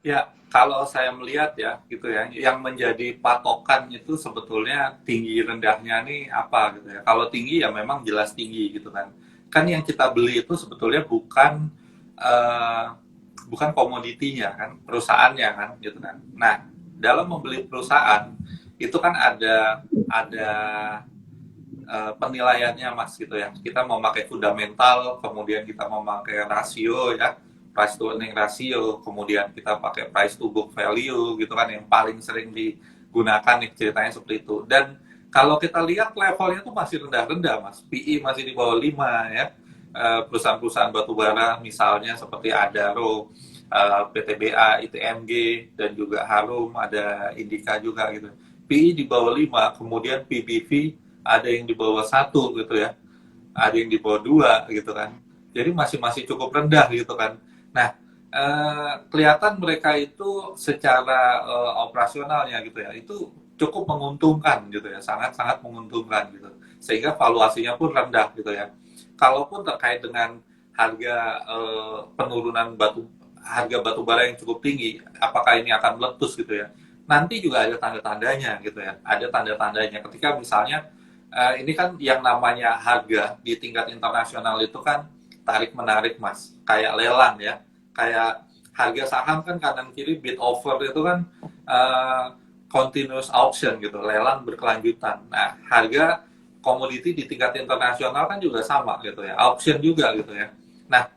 Ya, kalau saya melihat ya, gitu ya, yang menjadi patokan itu sebetulnya tinggi rendahnya nih apa gitu ya. Kalau tinggi ya memang jelas tinggi gitu kan. Kan yang kita beli itu sebetulnya bukan eh, bukan komoditinya kan, perusahaannya kan, gitu kan. Nah, dalam membeli perusahaan itu kan ada penilaiannya mas gitu ya. Kita mau pakai fundamental, kemudian kita mau pakai rasio ya, price to earning ratio, kemudian kita pakai price to book value gitu kan yang paling sering digunakan nih ceritanya seperti itu. Dan kalau kita lihat levelnya tuh masih rendah-rendah mas, PE masih di bawah 5 ya. Perusahaan-perusahaan batubara misalnya seperti Adaro, PTBA, ITMG, dan juga Harum, ada Indika juga gitu. PE di bawah 5, kemudian PBV ada yang di bawah 1 gitu ya, ada yang di bawah 2 gitu kan. Jadi masih masih cukup rendah gitu kan. Nah, kelihatan mereka itu secara operasionalnya gitu ya, itu cukup menguntungkan gitu ya, sangat-sangat menguntungkan gitu. Sehingga valuasinya pun rendah gitu ya. Kalaupun terkait dengan harga penurunan harga batu bara yang cukup tinggi, apakah ini akan meletus gitu ya? Nanti juga ada tanda-tandanya gitu ya. Ada tanda-tandanya ketika misalnya ini kan yang namanya harga di tingkat internasional itu kan tarik menarik mas, kayak lelang ya, kayak harga saham kan kanan kiri bid offer itu kan uh, continuous auction gitu, lelang berkelanjutan. Nah harga komoditi di tingkat internasional kan juga sama gitu ya, auction juga gitu ya. Nah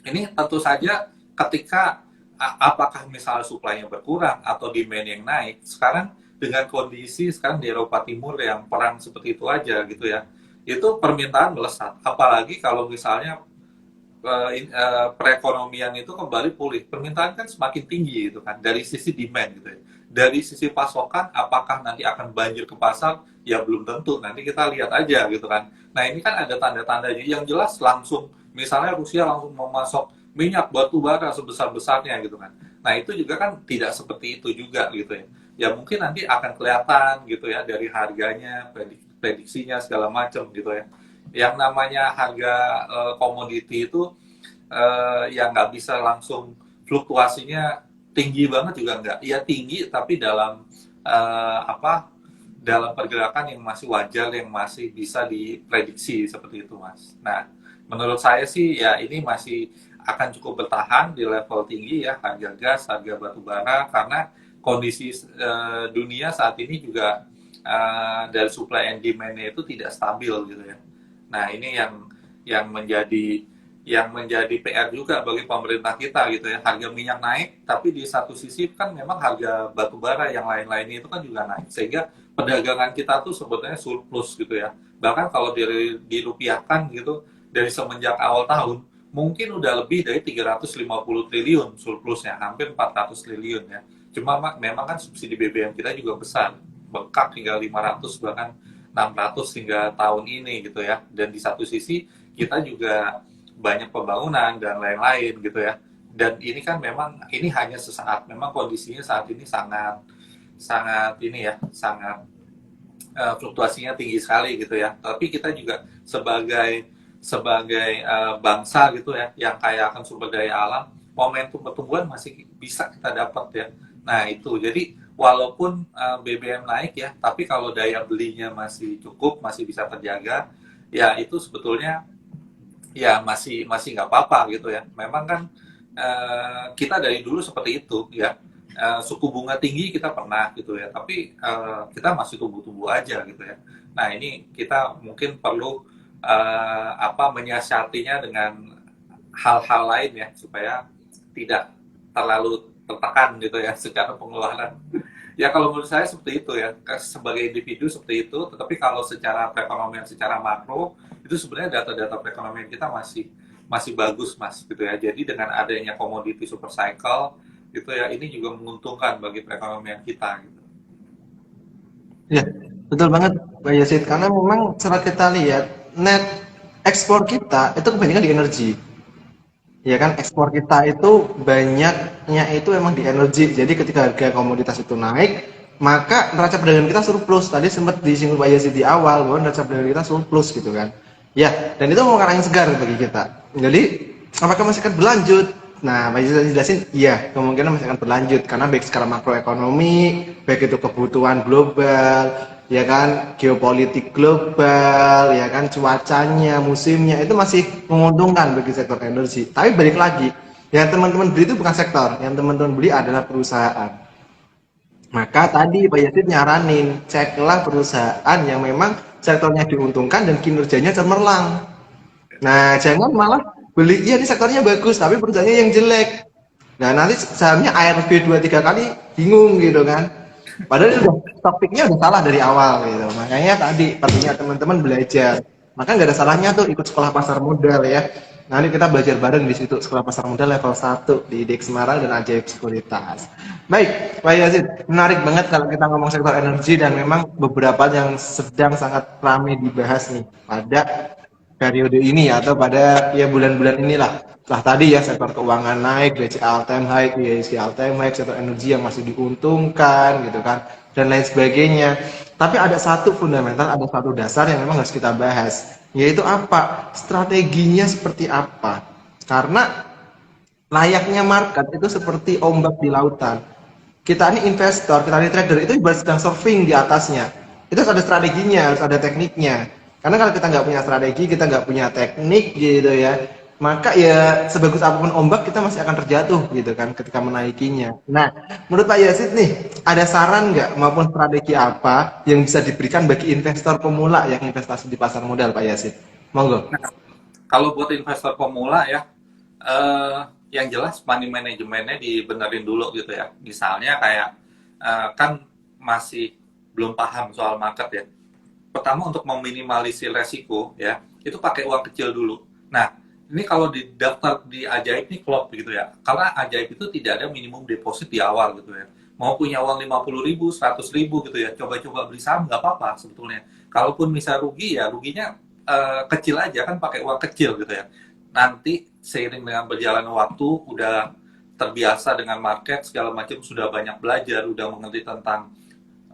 ini tentu saja ketika apakah misalnya supply-nya berkurang atau demand yang naik, sekarang dengan kondisi sekarang di Eropa Timur yang perang seperti itu aja gitu ya, itu permintaan melesat. Apalagi kalau misalnya perekonomian itu kembali pulih, permintaan kan semakin tinggi gitu kan dari sisi demand gitu ya. Dari sisi pasokan, apakah nanti akan banjir ke pasar? Ya belum tentu. Nanti kita lihat aja gitu kan. Nah ini kan ada tanda-tandanya. Yang jelas langsung, misalnya Rusia langsung memasok minyak batu bara sebesar-besarnya gitu kan. Nah itu juga kan tidak seperti itu juga gitu ya. Ya mungkin nanti akan kelihatan gitu ya dari harganya, prediksinya segala macam gitu ya. Yang namanya harga komoditi itu yang nggak bisa langsung fluktuasinya tinggi banget juga nggak. Iya tinggi tapi dalam apa dalam pergerakan yang masih wajar yang masih bisa diprediksi seperti itu mas. Nah menurut saya sih ya ini masih akan cukup bertahan di level tinggi ya harga gas, harga batu bara karena kondisi dunia saat ini juga dari supply and demand-nya itu tidak stabil gitu ya. Nah ini yang menjadi PR juga bagi pemerintah kita gitu ya. Harga minyak naik, tapi di satu sisi kan memang harga batu bara yang lain-lainnya itu kan juga naik. Sehingga perdagangan kita tuh sebetulnya surplus gitu ya. Bahkan kalau dirupiahkan gitu dari semenjak awal tahun, mungkin udah lebih dari 350 triliun surplusnya, hampir 400 triliun ya. Cuma memang kan subsidi BBM kita juga besar, bengkak hingga 500 bahkan 600 hingga tahun ini gitu ya. Dan di satu sisi kita juga banyak pembangunan dan lain-lain gitu ya. Dan ini kan memang ini hanya sesaat. Memang kondisinya saat ini sangat sangat ini ya, sangat fluktuasinya tinggi sekali gitu ya. Tapi kita juga sebagai sebagai bangsa gitu ya, yang kaya akan sumber daya alam, momentum pertumbuhan masih bisa kita dapat ya. Nah itu, jadi walaupun BBM naik ya, tapi kalau daya belinya masih cukup, masih bisa terjaga, ya itu sebetulnya ya masih masih nggak apa-apa gitu ya. Memang kan kita dari dulu seperti itu ya. Suku bunga tinggi kita pernah gitu ya, tapi kita masih tumbuh-tumbuh aja gitu ya. Nah ini kita mungkin perlu menyiasatinya dengan hal-hal lain ya supaya tidak terlalu tertekan gitu ya secara pengeluaran. Ya kalau menurut saya seperti itu ya, sebagai individu seperti itu, tetapi kalau secara perekonomian secara makro itu sebenarnya data-data perekonomian kita masih masih bagus mas gitu ya. Jadi dengan adanya komoditi super cycle gitu ya, ini juga menguntungkan bagi perekonomian kita gitu. Ya, betul banget Pak Yasid. Karena memang setelah kita lihat net ekspor kita itu kebanyakan di energi. Ya kan, ekspor kita itu banyaknya itu memang di energi. Jadi ketika harga komoditas itu naik, maka neraca perdagangan kita surplus. Tadi sempat disinggung Pak Yazid di awal bahwa neraca perdagangan kita surplus gitu kan. Ya, dan itu merupakan angin segar bagi kita. Jadi, apakah masih akan berlanjut? Nah, Pak Yusuf jelasin, iya, kemungkinan masih akan berlanjut karena baik secara makroekonomi, baik itu kebutuhan global, ya kan, geopolitik global, ya kan, cuacanya, musimnya itu masih menguntungkan bagi sektor energi. Tapi balik lagi, yang teman-teman beli itu bukan sektor, yang teman-teman beli adalah perusahaan. Maka tadi Pak Yazid nyaranin, ceklah perusahaan yang memang sektornya diuntungkan dan kinerjanya cemerlang. Nah, jangan malah beli, iya ini sektornya bagus, tapi perusahaannya yang jelek. Nah, nanti sahamnya ARB 2-3 kali bingung gitu kan. Padahal udah topiknya udah salah dari awal gitu. Makanya tadi pentingnya teman-teman belajar. Maka nggak ada salahnya tuh ikut sekolah pasar modal ya. Nanti kita belajar bareng di situ sekolah pasar modal level 1 di IDX Semarang dan Ajaib Sekuritas. Baik, Pak Yazid, menarik banget kalau kita ngomong sektor energi dan memang beberapa yang sedang sangat ramai dibahas nih pada periode ini atau pada ya bulan-bulan inilah. Setelah tadi ya sektor keuangan naik, BCA all time high, IHSG all time high, sektor energi yang masih diuntungkan gitu kan dan lain sebagainya. Tapi ada satu fundamental, ada satu dasar yang memang harus kita bahas, yaitu apa? Strateginya seperti apa? Karena layaknya market itu seperti ombak di lautan. Kita ini investor, kita ini trader itu ibarat sedang surfing di atasnya. Itu harus ada strateginya, harus ada tekniknya. Karena kalau kita nggak punya strategi, kita nggak punya teknik gitu ya, maka ya sebagus apapun ombak kita masih akan terjatuh gitu kan ketika menaikinya. Nah, menurut Pak Yazid nih, ada saran nggak maupun strategi apa yang bisa diberikan bagi investor pemula yang investasi di pasar modal, Pak Yazid? Monggo. Kalau buat investor pemula ya, eh, yang jelas money manajemennya dibenerin dulu gitu ya. Misalnya kayak kan masih belum paham soal market ya. Pertama untuk meminimalisir resiko ya, itu pakai uang kecil dulu. Nah, ini kalau di daftar di Ajaib nih klop gitu ya. Karena Ajaib itu tidak ada minimum deposit di awal gitu ya. Mau punya uang 50.000, 100.000 gitu ya, coba-coba beli saham nggak apa-apa sebetulnya. Kalaupun bisa rugi ya ruginya kecil aja kan pakai uang kecil gitu ya. Nanti seiring dengan berjalannya waktu udah terbiasa dengan market segala macam, sudah banyak belajar, udah mengerti tentang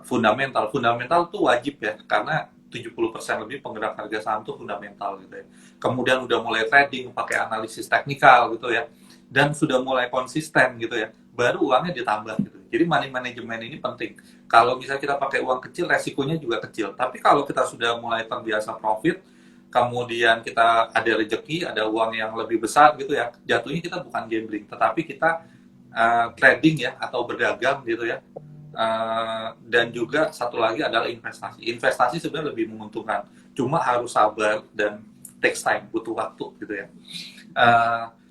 fundamental. Fundamental tuh wajib ya, karena 70% lebih penggerak harga saham tuh fundamental gitu ya. Kemudian udah mulai trading, pakai analisis teknikal gitu ya. Dan sudah mulai konsisten gitu ya. Baru uangnya ditambah gitu. Jadi money management ini penting. Kalau misalnya kita pakai uang kecil, resikonya juga kecil. Tapi kalau kita sudah mulai terbiasa profit, kemudian kita ada rezeki, ada uang yang lebih besar gitu ya, jatuhnya kita bukan gambling, tetapi kita trading ya, atau berdagang gitu ya. Dan juga satu lagi adalah investasi. Investasi sebenarnya lebih menguntungkan, cuma harus sabar dan takes time, butuh waktu gitu ya.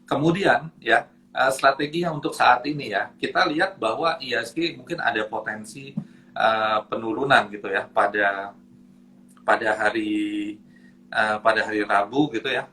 Kemudian ya strateginya untuk saat ini ya, kita lihat bahwa IHSG mungkin ada potensi penurunan gitu ya pada hari Rabu gitu ya,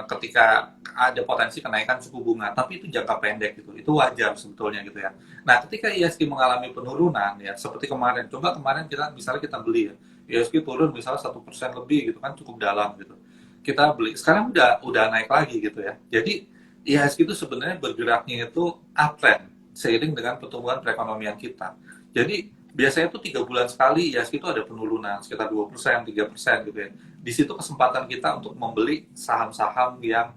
ketika ada potensi kenaikan suku bunga, tapi itu jangka pendek gitu, itu wajar sebetulnya gitu ya. Nah, ketika ISG mengalami penurunan ya, seperti kemarin, coba kemarin kita misalnya kita beli ya, ISG turun misalnya 1% lebih gitu kan, cukup dalam gitu, kita beli, sekarang udah naik lagi gitu ya. Jadi IHSG itu sebenarnya bergeraknya itu uptrend seiring dengan pertumbuhan perekonomian kita. Jadi biasanya itu 3 bulan sekali IHSG itu ada penurunan sekitar 2%, 3% gitu ya. Di situ kesempatan kita untuk membeli saham-saham yang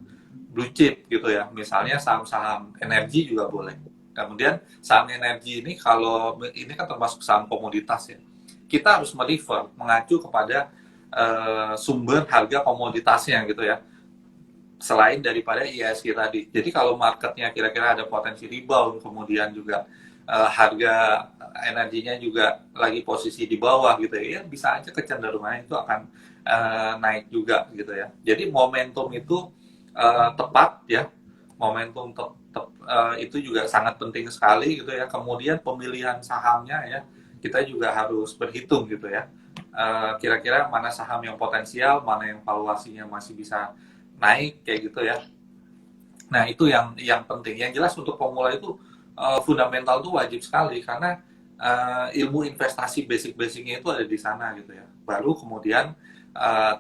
blue chip gitu ya. Misalnya saham-saham energi juga boleh. Kemudian saham energi ini, kalau ini kan termasuk saham komoditas ya. Kita harus mengacu kepada sumber harga komoditasnya gitu ya, selain daripada IHSG tadi. Jadi kalau marketnya kira-kira ada potensi rebound, kemudian juga harga energinya juga lagi posisi di bawah gitu ya, bisa aja kecenderungannya itu akan naik juga gitu ya. Jadi momentum itu tepat ya, momentum itu juga sangat penting sekali gitu ya. Kemudian pemilihan sahamnya ya, kita juga harus berhitung gitu ya. Kira-kira mana saham yang potensial, mana yang valuasinya masih bisa naik kayak gitu ya. Nah, itu yang penting. Yang jelas untuk pemula itu fundamental itu wajib sekali, karena ilmu investasi basic-basicnya itu ada di sana gitu ya. Baru kemudian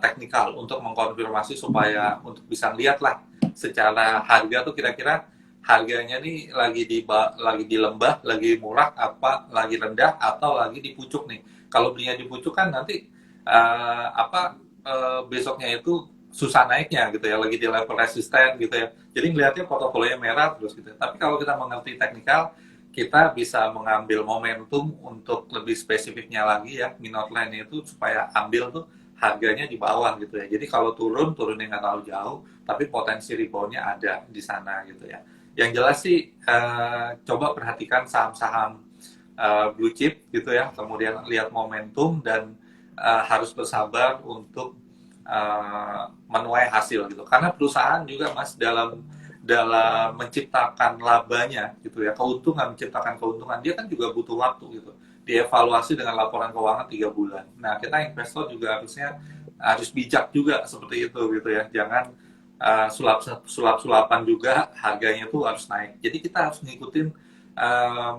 teknikal untuk mengkonfirmasi supaya untuk bisa lihat lah secara harga tuh kira-kira harganya nih lagi di lembah, lagi murah apa lagi rendah atau lagi di pucuk nih. Kalau belinya di pucuk kan nanti besoknya itu susah naiknya gitu ya, lagi di level resisten gitu ya. Jadi ngelihatnya portofolionya merah terus gitu. Tapi kalau kita mengerti teknikal, kita bisa mengambil momentum untuk lebih spesifiknya lagi ya, minor line itu supaya ambil tuh harganya di bawah gitu ya. Jadi kalau turunnya nggak terlalu jauh, tapi potensi reboundnya ada di sana gitu ya. Yang jelas sih coba perhatikan saham-saham blue chip gitu ya, kemudian lihat momentum dan harus bersabar untuk menuai hasil gitu. Karena perusahaan juga Mas dalam dalam menciptakan labanya gitu ya, keuntungan menciptakan keuntungan dia kan juga butuh waktu gitu. Dievaluasi dengan laporan keuangan 3 bulan. Nah kita investor juga harusnya harus bijak juga seperti itu gitu ya. Jangan sulap-sulapan juga harganya tuh harus naik. Jadi kita harus ngikutin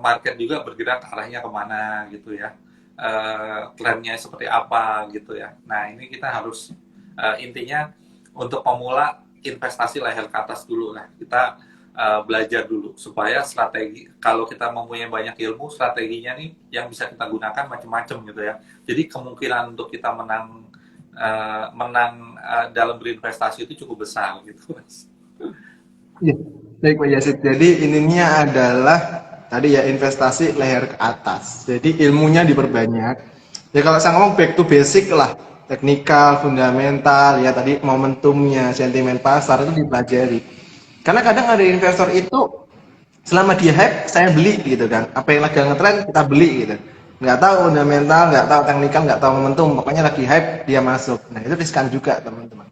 market juga bergerak arahnya kemana gitu ya. Trennya seperti apa gitu ya. Nah ini kita harus intinya untuk pemula investasi leher ke atas dulu lah. Kita belajar dulu supaya strategi kalau kita mempunyai banyak ilmu strateginya nih yang bisa kita gunakan macam-macam gitu ya. Jadi kemungkinan untuk kita menang dalam berinvestasi itu cukup besar gitu Mas. Iya, baik Pak Yazid. Jadi ininya adalah tadi ya investasi leher ke atas. Jadi ilmunya diperbanyak. Ya kalau saya ngomong back to basic lah, teknikal, fundamental, ya tadi momentumnya, sentimen pasar itu dipelajari. Karena kadang ada investor itu selama dia hype saya beli gitu kan. Apa yang lagi ngetrend kita beli gitu. Nggak tahu fundamental, nggak tahu teknikal, nggak tahu momentum. Pokoknya lagi hype dia masuk. Nah itu riskan juga teman-teman.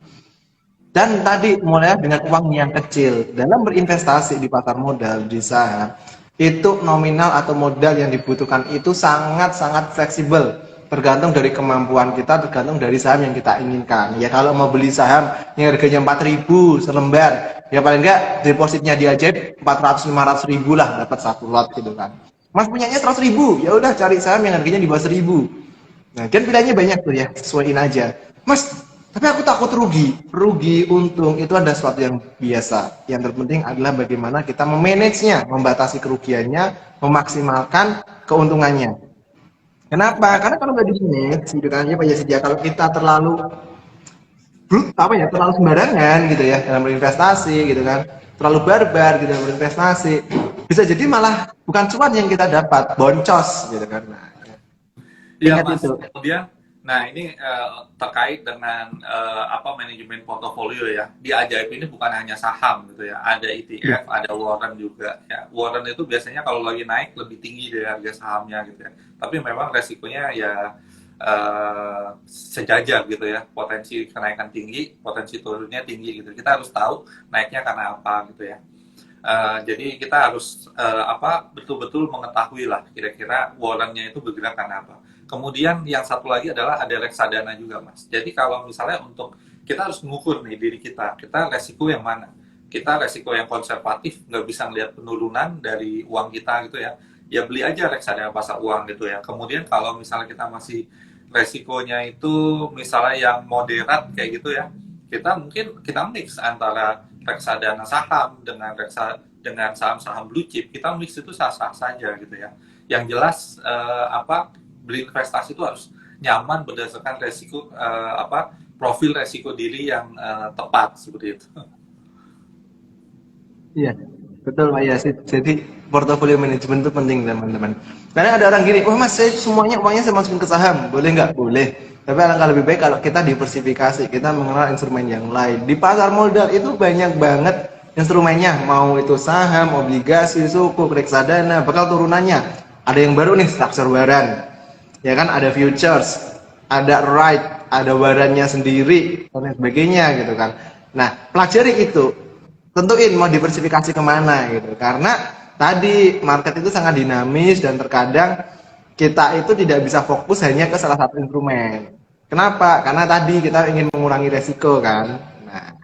Dan tadi mulai dengan uang yang kecil dalam berinvestasi di pasar modal di saham itu nominal atau modal yang dibutuhkan itu sangat-sangat fleksibel tergantung dari kemampuan kita, tergantung dari saham yang kita inginkan. Ya kalau mau beli saham yang harganya 4.000 selembar, ya paling enggak depositnya dia aja 400-500 ribu lah dapat satu lot gitu kan. Mas punyanya 100 ribu, ya udah cari saham yang harganya di bawah 1.000. Nah, kan pilihannya banyak tuh ya, sesuaiin aja. Mas, tapi aku takut rugi. Rugi, untung, itu ada sesuatu yang biasa. Yang terpenting adalah bagaimana kita memanage-nya, membatasi kerugiannya, memaksimalkan keuntungannya. Kenapa? Karena kalau nggak di-manage, gitu kan, ya Pak Yasid, ya, kalau kita terlalu terlalu sembarangan gitu ya dalam berinvestasi gitu kan, terlalu barbar gitu dalam berinvestasi, bisa jadi malah bukan cuan yang kita dapat, boncos gitu kan. Nah, Iya ingat Mas, itu. kemudian, nah ini terkait dengan apa manajemen portofolio ya. Di Ajaib ini bukan hanya saham gitu ya, ada Ya. ETF, ada warrant juga. Ya, warrant itu biasanya kalau lagi naik lebih tinggi dari harga sahamnya gitu ya. Tapi memang resikonya ya sejajar gitu ya. Potensi kenaikan tinggi, potensi turunnya tinggi gitu. Kita harus tahu naiknya karena apa gitu ya. Jadi kita harus apa betul-betul mengetahui lah kira-kira warrantnya itu bergerak karena apa. Kemudian yang satu lagi adalah ada reksadana juga Mas. Jadi kalau misalnya untuk kita harus mengukur nih diri kita resiko yang mana? Kita resiko yang konservatif, nggak bisa melihat penurunan dari uang kita gitu ya. Ya beli aja reksadana pasar uang gitu ya. Kemudian kalau misalnya kita masih resikonya itu misalnya yang moderat kayak gitu ya, kita mungkin kita mix antara reksadana saham dengan saham-saham blue chip, kita mix itu sah-sah saja gitu ya. Yang jelas apa berinvestasi itu harus nyaman berdasarkan resiko profil resiko diri yang tepat seperti itu. Iya, betul Pak Yasid. Jadi portofolio manajemen itu penting teman-teman. Karena ada orang gini, wah Mas, saya semuanya uangnya saya masukin ke saham, boleh nggak? Boleh. Tapi alangkah lebih baik kalau kita diversifikasi, kita mengenal instrumen yang lain. Di pasar modal itu banyak banget instrumennya, mau itu saham, obligasi, sukuk, reksadana, bakal turunannya. Ada yang baru nih, structure waran, ya kan? Ada futures, ada right, ada warannya sendiri, dan lain sebagainya gitu kan. Nah, pelajari itu, tentuin mau diversifikasi kemana gitu karena tadi market itu sangat dinamis dan terkadang kita itu tidak bisa fokus hanya ke salah satu instrumen. Kenapa? Karena tadi kita ingin mengurangi resiko kan. Nah,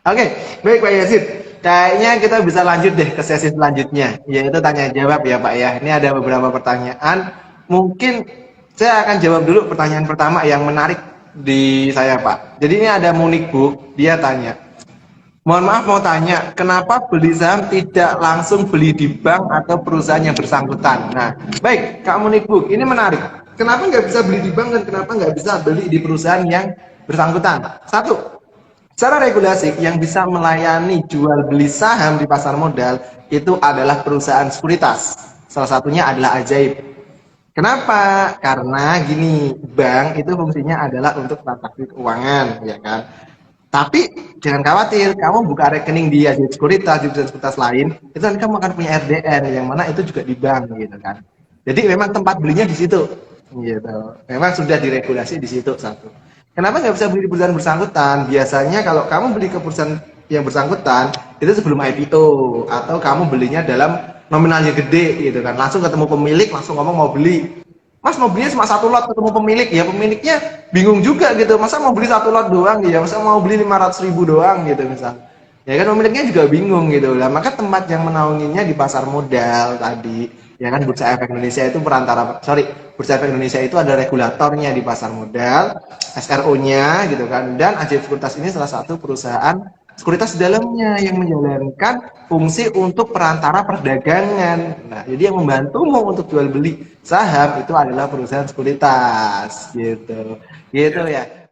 oke, baik Pak Yazid, kayaknya kita bisa lanjut deh ke sesi selanjutnya, yaitu tanya jawab ya Pak ya. Ini ada beberapa pertanyaan, mungkin saya akan jawab dulu pertanyaan pertama yang menarik di saya Pak. Jadi ini ada Munik Book, dia tanya, mohon maaf mau tanya, kenapa beli saham tidak langsung beli di bank atau perusahaan yang bersangkutan? Nah, baik, Kak Munikbuk, ini menarik. Kenapa nggak bisa beli di bank dan kenapa nggak bisa beli di perusahaan yang bersangkutan? Satu, Secara regulasi yang bisa melayani jual beli saham di pasar modal itu adalah perusahaan sekuritas. Salah satunya adalah Ajaib. Kenapa? Karena gini, bank itu fungsinya adalah untuk transaksi keuangan, ya kan? Tapi jangan khawatir, kamu buka rekening di Ajaib Sekuritas, di perusahaan sekuritas lain, itu nanti kamu akan punya RDN, yang mana itu juga di bank, gitu kan? Jadi memang tempat belinya di situ, gitu. Memang sudah diregulasi di situ satu. Kenapa nggak bisa beli di perusahaan bersangkutan? Biasanya kalau kamu beli ke perusahaan yang bersangkutan itu sebelum IPO atau kamu belinya dalam nominalnya gede gitu kan, langsung ketemu pemilik langsung ngomong mau beli. Mas mau belinya cuma satu lot ketemu pemilik, ya pemiliknya bingung juga gitu, masa mau beli satu lot doang ya, masa mau beli 500.000 doang gitu misal, ya kan pemiliknya juga bingung gitu lah. Maka tempat yang menaunginya di pasar modal tadi, ya kan, Bursa Efek Indonesia itu Bursa Efek Indonesia itu ada regulatornya di pasar modal, SRO-nya gitu kan, dan Ajaib Sekuritas ini salah satu perusahaan sekuritas di dalamnya yang menjalankan fungsi untuk perantara perdagangan. Nah, jadi yang membantumu untuk jual beli saham itu adalah perusahaan sekuritas gitu. Gitu Ya. ya.